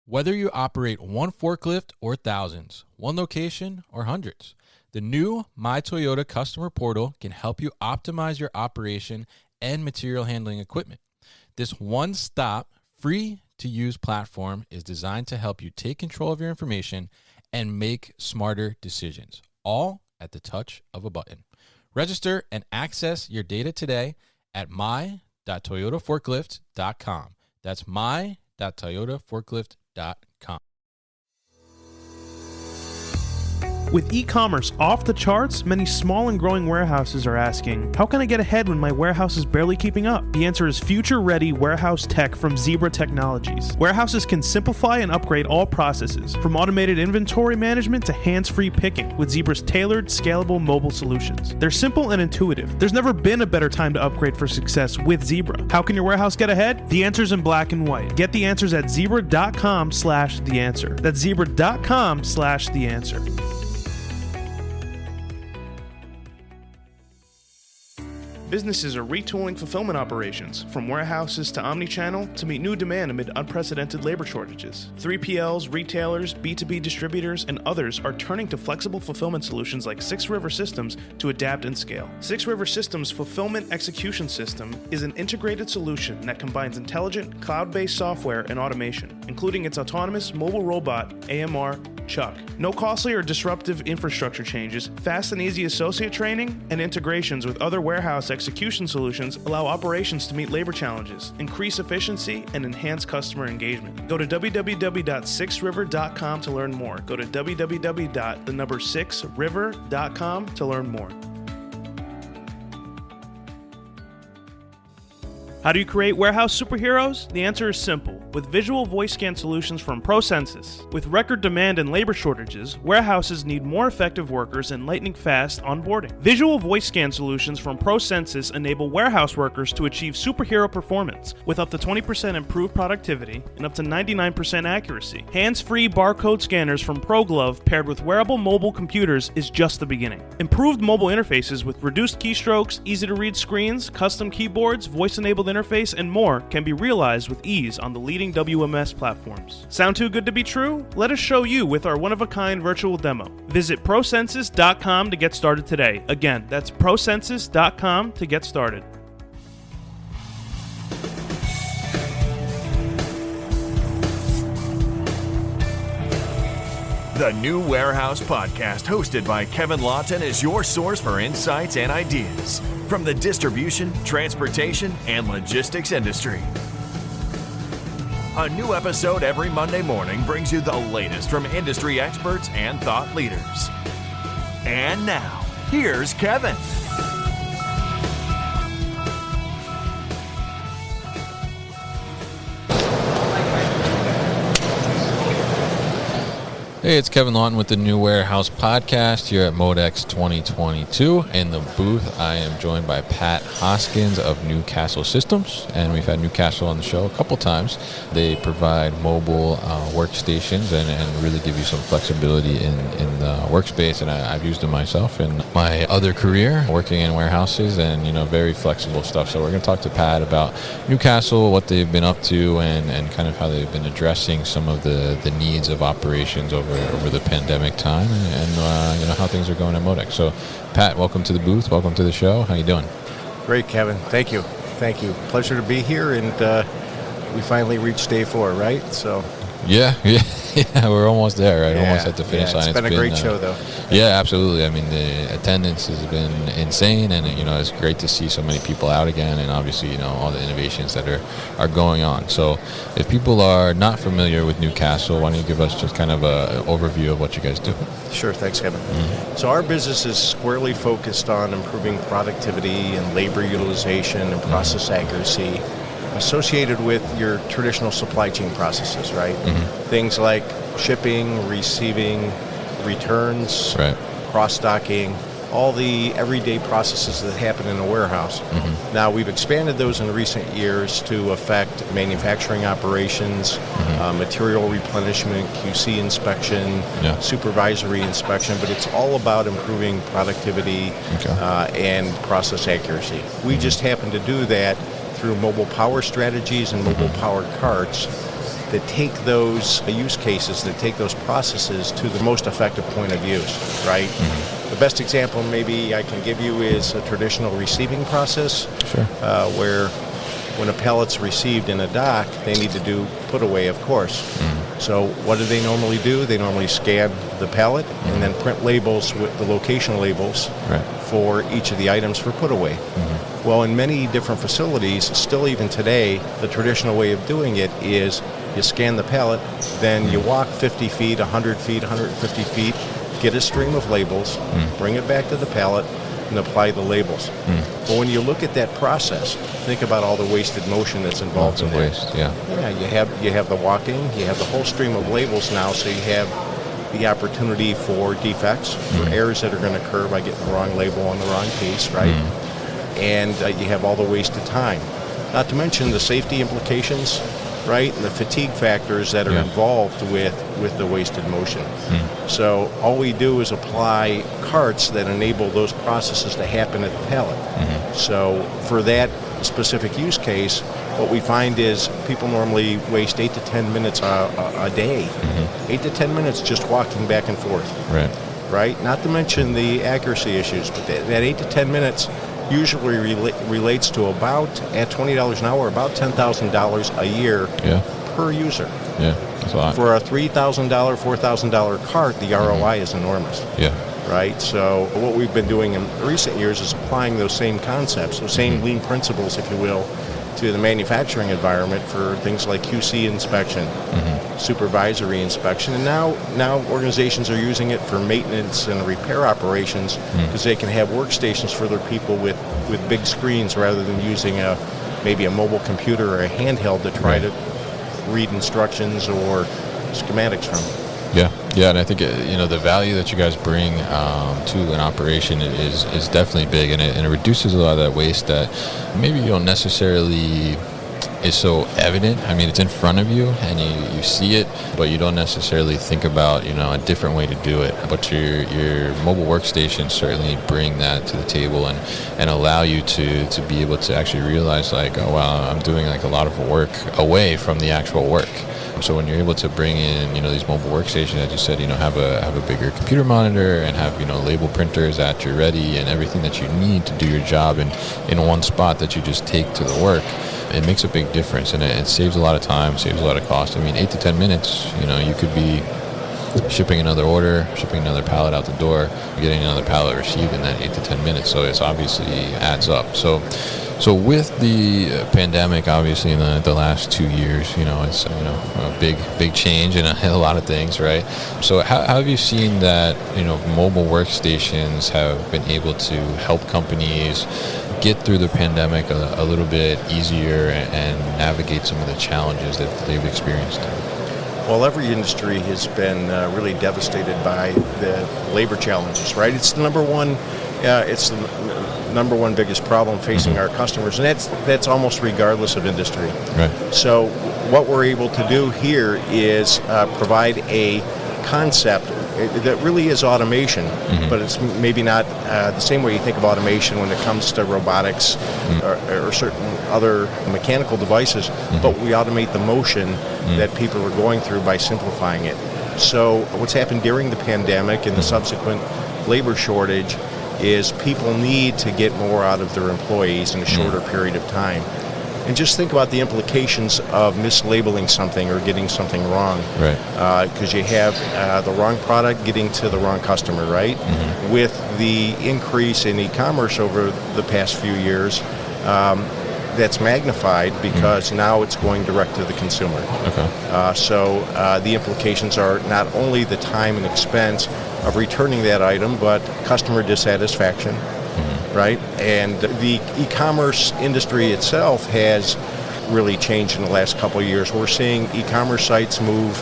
Whether you operate one forklift or thousands, one location or hundreds, the new My Toyota customer portal can help you optimize your operation and material handling equipment. This one-stop, free-to-use platform is designed to help you take control of your information and make smarter decisions, all at the touch of a button. Register and access your data today at my.toyotaforklift.com. That's my.toyotaforklift.com. With e-commerce off the charts, many small and growing warehouses are asking, how can I get ahead when my warehouse is barely keeping up? The answer is future-ready warehouse tech from Zebra Technologies. Warehouses can simplify and upgrade all processes, from automated inventory management to hands-free picking, with Zebra's tailored, scalable mobile solutions. They're simple and intuitive. There's never been a better time to upgrade for success with Zebra. How can your warehouse get ahead? The answer's in black and white. Get the answers at zebra.com/theanswer. That's zebra.com/theanswer. Businesses are retooling fulfillment operations, from warehouses to omnichannel, to meet new demand amid unprecedented labor shortages. 3PLs, retailers, B2B distributors, and others are turning to flexible fulfillment solutions like 6 River Systems to adapt and scale. 6 River Systems Fulfillment Execution System is an integrated solution that combines intelligent, cloud-based software and automation, including its autonomous mobile robot, AMR, Chuck. No costly or disruptive infrastructure changes, fast and easy associate training, and integrations with other warehouse execution solutions allow operations to meet labor challenges, increase efficiency, and enhance customer engagement. Go to www.6river.com to learn more. Go to www.6river.com to learn more. How do you create warehouse superheroes? The answer is simple. With visual voice scan solutions from ProCensus. With record demand and labor shortages, warehouses need more effective workers and lightning-fast onboarding. Visual voice scan solutions from ProCensus enable warehouse workers to achieve superhero performance with up to 20% improved productivity and up to 99% accuracy. Hands-free barcode scanners from ProGlove paired with wearable mobile computers is just the beginning. Improved mobile interfaces with reduced keystrokes, easy-to-read screens, custom keyboards, voice-enabled interface, and more can be realized with ease on the leading WMS platforms. Sound too good to be true? Let us show you with our one-of-a-kind virtual demo. Visit procensus.com to get started today. Again, that's procensus.com to get started. The New Warehouse Podcast, hosted by Kevin Lawton, is your source for insights and ideas from the distribution, transportation, and logistics industry. A new episode every Monday morning brings you the latest from industry experts and thought leaders. And now, here's Kevin. Hey, it's Kevin Lawton with the New Warehouse Podcast here at MODEX 2022. In the booth, I am joined by Pat Hoskins of Newcastle Systems, and we've had Newcastle on the show a couple times. They provide mobile workstations and really give you some flexibility in the workspace, and I've used them myself in my other career, working in warehouses, and very flexible stuff. So we're going to talk to Pat about Newcastle, what they've been up to, and kind of how they've been addressing some of the needs of operations over the pandemic time, and how things are going at MODEX. So, Pat, welcome to the booth. Welcome to the show. How you doing? Great, Kevin. Thank you. Pleasure to be here, and we finally reached day 4, right? So. Yeah, we're almost there, right? Almost at the finish line. It's been a great show, though. Yeah, absolutely. I mean, the attendance has been insane, and it's great to see so many people out again, and obviously, all the innovations that are going on. So, if people are not familiar with Newcastle, why don't you give us just kind of an overview of what you guys do? Sure, thanks, Kevin. Mm-hmm. So, our business is squarely focused on improving productivity and labor utilization and process accuracy associated with your traditional supply chain processes, right? Mm-hmm. Things like shipping, receiving, returns, right, cross-docking, all the everyday processes that happen in a warehouse. Mm-hmm. Now, we've expanded those in recent years to affect manufacturing operations, mm-hmm. Material replenishment, QC inspection, supervisory inspection, but it's all about improving productivity and process accuracy. We just happen to do that through mobile power strategies and mobile power carts that take those use cases, that take those processes to the most effective point of use, right? The best example maybe I can give you is a traditional receiving process, Sure. where when a pallet's received in a dock, they need to do put away, of course. So what do they normally do? They normally scan the pallet and then print labels with the location labels Right. for each of the items for put away. Well, in many different facilities, still even today, the traditional way of doing it is you scan the pallet, then you walk 50 feet, 100 feet, 150 feet, get a stream of labels, bring it back to the pallet, and apply the labels. But when you look at that process, think about all the wasted motion that's involved Lots of in that. waste, yeah. Yeah, you have the walking, you have the whole stream of labels now, so you have the opportunity for defects, for errors that are going to occur by getting the wrong label on the wrong piece, right? And you have all the wasted time. Not to mention the safety implications, right? And the fatigue factors that are involved with the wasted motion. So all we do is apply carts that enable those processes to happen at the pallet. So for that specific use case, what we find is people normally waste 8 to 10 minutes a day. 8 to 10 minutes just walking back and forth. Right? Not to mention the accuracy issues, but that 8 to 10 minutes usually relates to about, at $20 an hour, about $10,000 a year per user. Yeah, that's a lot. For a $3,000, $4,000 cart, the ROI is enormous. Right? So what we've been doing in recent years is applying those same concepts, those same lean principles, if you will, to the manufacturing environment for things like QC inspection, supervisory inspection, and now organizations are using it for maintenance and repair operations because they can have workstations for their people with big screens rather than using maybe a mobile computer or a handheld to try to read instructions or schematics from. Yeah, and I think the value that you guys bring to an operation is definitely big, and it reduces a lot of that waste that maybe you don't necessarily is so evident. I mean, it's in front of you and you see it, but you don't necessarily think about a different way to do it. But your mobile workstations certainly bring that to the table and allow you to be able to actually realize like, oh wow, I'm doing like a lot of work away from the actual work. So when you're able to bring in, these mobile workstations, as you said, have a bigger computer monitor and have, label printers at your ready and everything that you need to do your job in one spot that you just take to the work, it makes a big difference, and it saves a lot of time, saves a lot of cost. I mean, 8 to 10 minutes, you could be shipping another order, shipping another pallet out the door, getting another pallet received in that 8 to 10 minutes. So it's obviously adds up. So with the pandemic, obviously in the last 2 years, it's a big change in a lot of things, right? So how have you seen that mobile workstations have been able to help companies get through the pandemic a little bit easier and navigate some of the challenges that they've experienced? Well, every industry has been really devastated by the labor challenges, right? It's the number one. It's the number one biggest problem facing our customers, and that's almost regardless of industry. Right. So what we're able to do here is provide a concept that really is automation, but it's maybe not the same way you think of automation when it comes to robotics or certain other mechanical devices, but we automate the motion that people are going through by simplifying it. So what's happened during the pandemic and the subsequent labor shortage is people need to get more out of their employees in a shorter period of time. And just think about the implications of mislabeling something or getting something wrong. Right. Because you have the wrong product getting to the wrong customer, right? With the increase in e-commerce over the past few years, that's magnified because now it's going direct to the consumer. Okay. So the implications are not only the time and expense of returning that item, but customer dissatisfaction, right? And the e-commerce industry itself has really changed in the last couple of years. We're seeing e-commerce sites move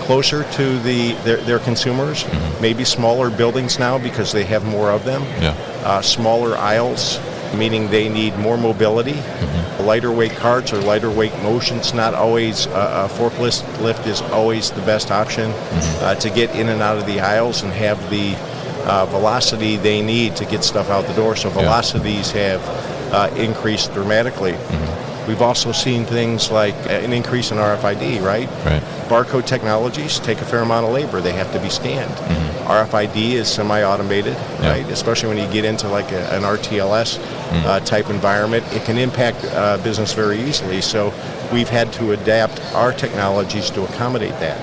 closer to their consumers, maybe smaller buildings now because they have more of them, smaller aisles, meaning they need more mobility. Lighter weight carts or lighter weight motions, not always a forklift is always the best option to get in and out of the aisles and have the velocity they need to get stuff out the door. So velocities have increased dramatically. We've also seen things like an increase in RFID, right? Right. Barcode technologies take a fair amount of labor. They have to be scanned. RFID is semi-automated, right? Especially when you get into like an RTLS type environment, it can impact business very easily. So we've had to adapt our technologies to accommodate that.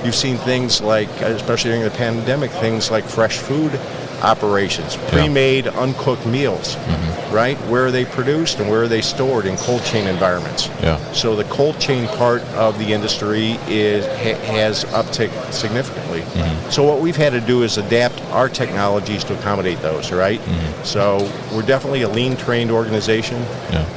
You've seen things like, especially during the pandemic, things like fresh food operations, pre-made, uncooked meals, right? Where are they produced and where are they stored in cold chain environments? So the cold chain part of the industry has upticked significantly. So what we've had to do is adapt our technologies to accommodate those, right? So we're definitely a lean trained organization.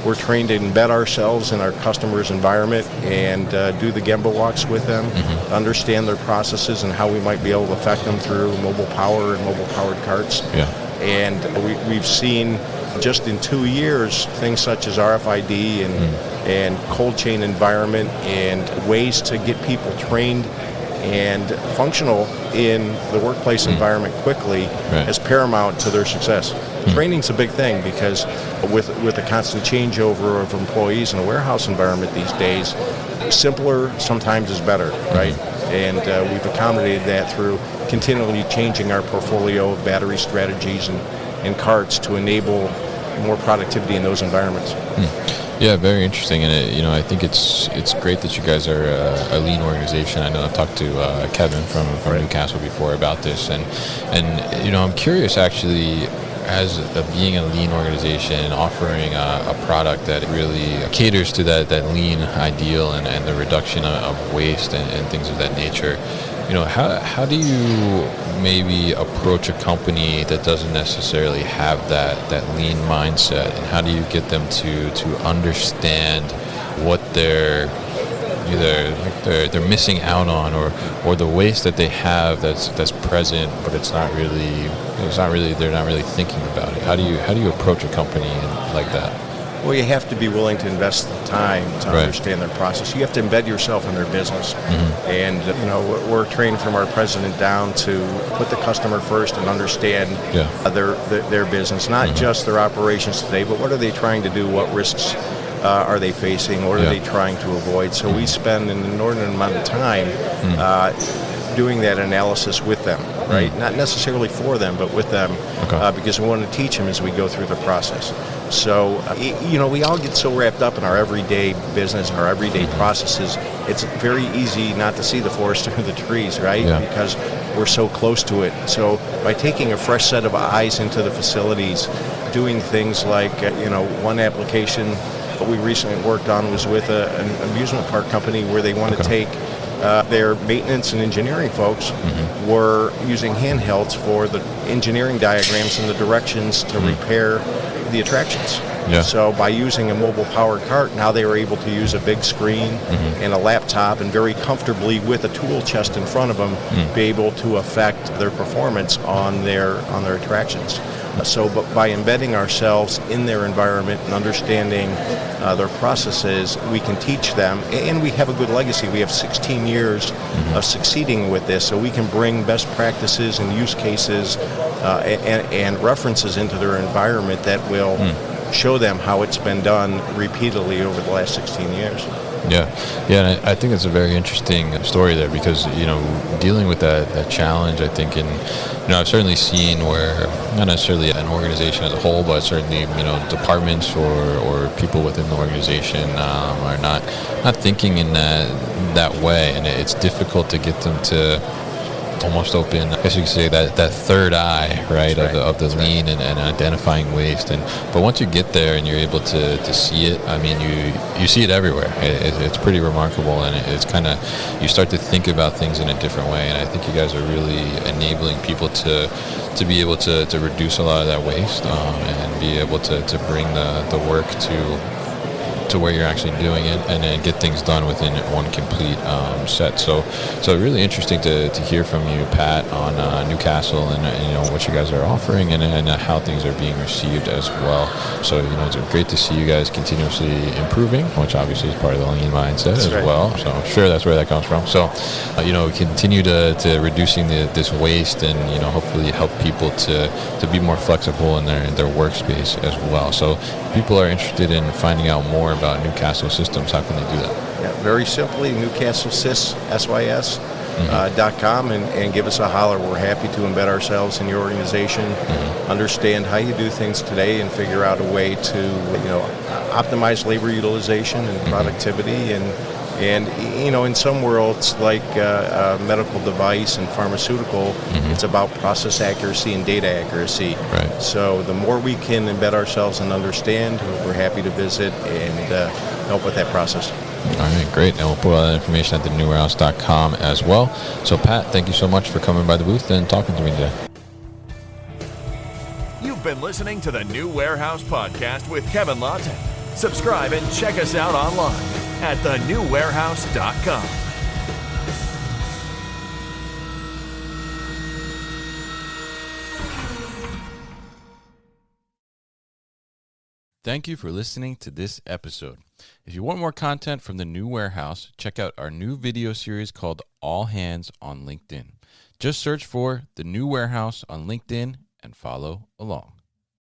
We're trained to embed ourselves in our customers' environment and do the Gemba walks with them, understand their processes and how we might be able to affect them through mobile power and mobile powered carts. And we've seen just in 2 years things such as RFID and cold chain environment and ways to get people trained and functional in the workplace environment quickly as paramount to their success. Training's a big thing because with the constant changeover of employees in a warehouse environment these days, simpler sometimes is better, right? And we've accommodated that through continually changing our portfolio of battery strategies and carts to enable more productivity in those environments. Yeah, very interesting, and I think it's great that you guys are a lean organization. I know I've talked to Kevin from Newcastle before about this, and I'm curious actually, as being a lean organization and offering a product that really caters to that lean ideal and the reduction of waste and things of that nature. How do you maybe approach a company that doesn't necessarily have that lean mindset, and how do you get them to understand what they're missing out on, or the waste that they have that's present, but they're not really thinking about it? How do you approach a company like that? Well, you have to be willing to invest the time to understand their process. You have to embed yourself in their business. And, we're trained from our president down to put the customer first and understand their business, not just their operations today, but what are they trying to do, what risks are they facing, what are they trying to avoid. So we spend an inordinate amount of time doing that analysis with them, right? Not necessarily for them, but with them, because we want to teach them as we go through the process. So, we all get so wrapped up in our everyday business, our everyday processes, it's very easy not to see the forest through the trees, right? Because we're so close to it. So by taking a fresh set of eyes into the facilities, doing things like, one application that we recently worked on was with an amusement park company where they want to take their maintenance and engineering folks were using handhelds for the engineering diagrams and the directions to repair the attractions. So by using a mobile powered cart, now they were able to use a big screen and a laptop and very comfortably with a tool chest in front of them be able to affect their performance on their attractions. But by embedding ourselves in their environment and understanding their processes, we can teach them, and we have a good legacy. We have 16 years of succeeding with this, so we can bring best practices and use cases and references into their environment that will show them how it's been done repeatedly over the last 16 years. And I think it's a very interesting story there because, dealing with that challenge, I think, I've certainly seen where, not necessarily an organization as a whole, but certainly, departments or people within the organization are not thinking in that way, and it's difficult to get them to almost open, I guess you could say, that third eye, right, of the lean and identifying waste. But once you get there and you're able to see it, I mean, you see it everywhere. It's pretty remarkable, and it's kind of, you start to think about things in a different way. And I think you guys are really enabling people to be able to reduce a lot of that waste and be able to bring the work to where you're actually doing it and then get things done within one complete set. So really interesting to hear from you, Pat, on Newcastle and what you guys are offering and how things are being received as well. So it's great to see you guys continuously improving, which obviously is part of the lean mindset as well. So I'm sure that's where that comes from. So continue to reducing this waste and hopefully help people to be more flexible in their workspace as well. So if people are interested in finding out more about Newcastle Systems, how can they do that? Yeah, very simply, newcastlesys.com and give us a holler. We're happy to embed ourselves in your organization, understand how you do things today, and figure out a way to optimize labor utilization and productivity. And in some worlds like medical device and pharmaceutical, it's about process accuracy and data accuracy. Right. So the more we can embed ourselves and understand, we're happy to visit and help with that process. All right, great. And we'll put all that information at thenewwarehouse.com as well. So, Pat, thank you so much for coming by the booth and talking to me today. You've been listening to the New Warehouse Podcast with Kevin Lawton. Subscribe and check us out online at thenewwarehouse.com. Thank you for listening to this episode. If you want more content from the New Warehouse, check out our new video series called All Hands on LinkedIn. Just search for the New Warehouse on LinkedIn and follow along.